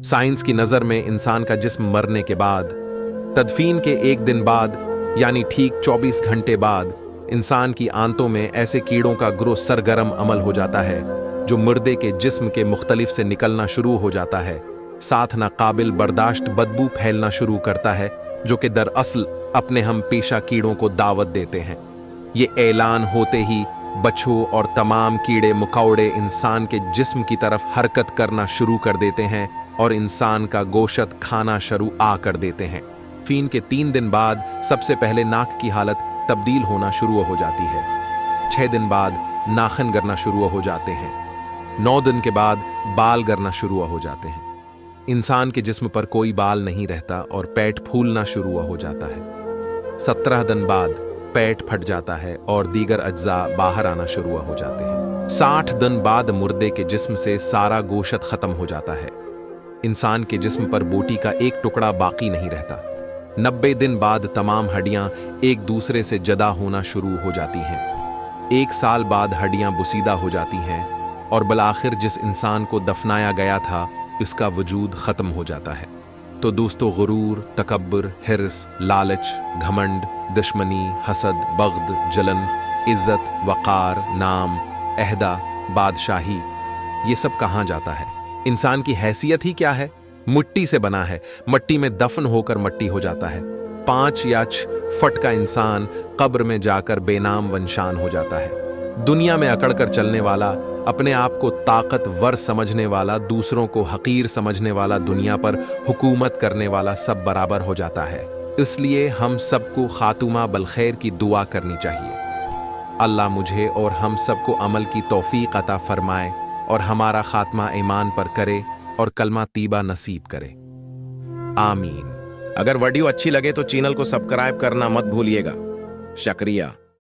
Science की नज़र में इंसान का जिस्म मरने के बाद तदफीन के एक दिन बाद यानी ठीक 24 घंटे बाद इंसान की आंतों में ऐसे कीड़ों का ग्रोह सरगर्म अमल हो जाता है जो मुर्दे के जिस्म के मुख्तलिफ से निकलना शुरू हो जाता है। साथ नाकाबिल बर्दाश्त बदबू फैलना शुरू करता है जो कि दरअसल अपने हम पेशा कीड़ों को दावत देते हैं। ये ऐलान होते ही बच्छू और तमाम कीड़े मकौड़े इंसान के जिस्म की तरफ हरकत करना शुरू कर देते हैं और इंसान का गोश्त खाना शुरू कर देते हैं। फीन के 3 दिन बाद सबसे पहले नाक की हालत तब्दील होना शुरू हो जाती है। 6 दिन बाद नाखन गिरना शुरू हो जाते हैं। 9 दिन के बाद बाल गिरना शुरू हो जाते हैं। इंसान के जिस्म पर कोई बाल नहीं रहता और पेट फूलना शुरू हो जाता है। 17 दिन बाद पेट फट जाता है और दीगर अज्जा बाहर आना शुरू हो जाते हैं। 60 दिन बाद मुर्दे के जिस्म से सारा गोश्त खत्म हो जाता है। इंसान के जिस्म पर बोटी का एक टुकड़ा बाकी नहीं रहता। 90 दिन बाद तमाम हड्डियां एक दूसरे से जदा होना शुरू हो जाती हैं। 1 साल बाद हड्डियां बुसीदा हो जाती हैं और बलाखिर जिस इंसान को दफनाया गया था उसका वजूद खत्म हो जाता है। तो दोस्तों, गुरूर, तकब्बुर, हिर्स, लालच, घमंड, दुश्मनी, हसद, बग़्द, जलन, इज्जत, वक़ार, नाम, अहदा, बादशाही, ये सब कहाँ जाता है? इंसान की हैसियत ही क्या है? मिट्टी से बना है, मट्टी में दफन होकर मट्टी हो जाता है। 5 या 6 फट का इंसान कब्र में जाकर बेनाम वंशान हो जाता है। दुनिया में अकड़ कर चलने वाला, अपने आप को ताकतवर समझने वाला, दूसरों को हकीर समझने वाला, दुनिया पर हुकूमत करने वाला सब बराबर हो जाता है। इसलिए हम सबको खातुमा बलखैर की दुआ करनी चाहिए। अल्लाह मुझे और हम सबको अमल की तौफीक अता फरमाए और हमारा खात्मा ईमान पर करे और कलमा तीबा नसीब करे। आमीन। अगर वीडियो अच्छी लगे तो चैनल को सब्सक्राइब करना मत भूलिएगा। शुक्रिया।